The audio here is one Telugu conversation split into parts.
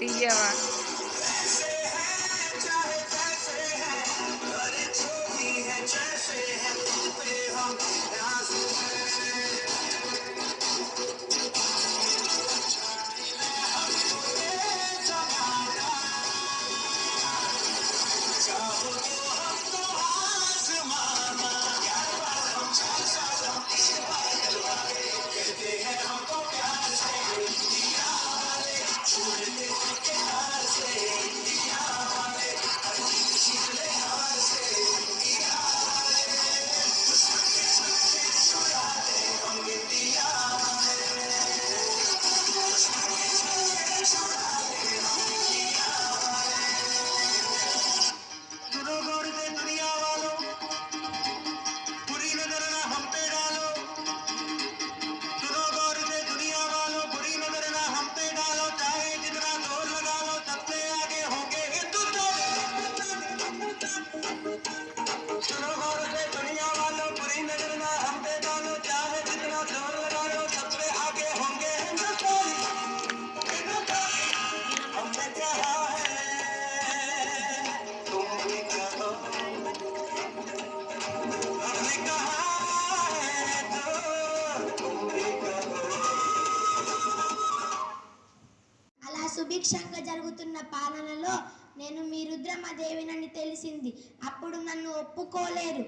తీయవా సుభిక్షంగా జరుగుతున్న పాలనలో నేను మీ రుద్రమదేవినని తెలిసింది. అప్పుడు నన్ను ఒప్పుకోలేరు.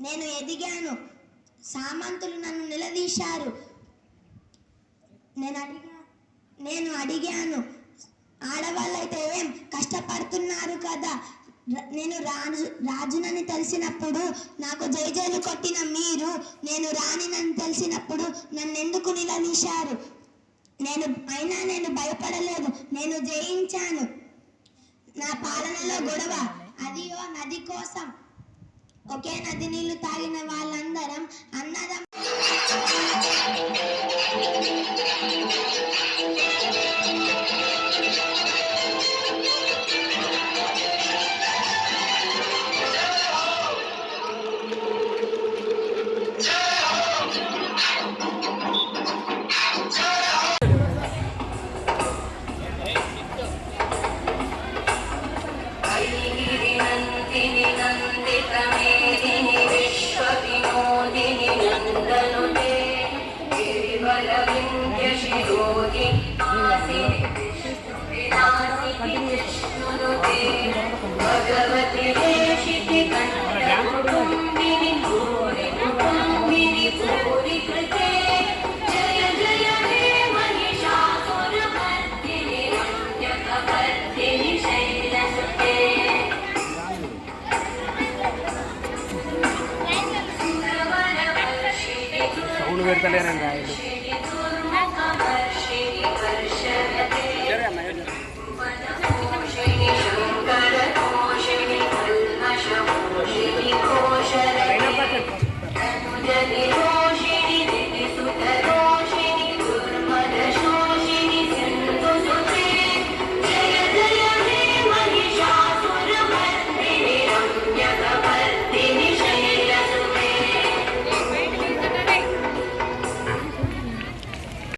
నేను ఎదిగాను. సామంతులు నన్ను నిలదీశారు. నేను అడిగాను, ఆడవాళ్ళైతే ఏం కష్టపడుతున్నారు కదా, నేను రాజునని తెలిసినప్పుడు నాకు జైలు కొట్టిన మీరు నేను రాణినని తెలిసినప్పుడు నన్ను ఎందుకు నిలదీశారు? నేను భయపడలేదు. నేను జయించాను. నా పాలనలో గొడవ అదియో నది కోసం. ఒకే నది నీళ్లు తాగిన వాళ్ళందరం అన్నదం. పెడతలేరండి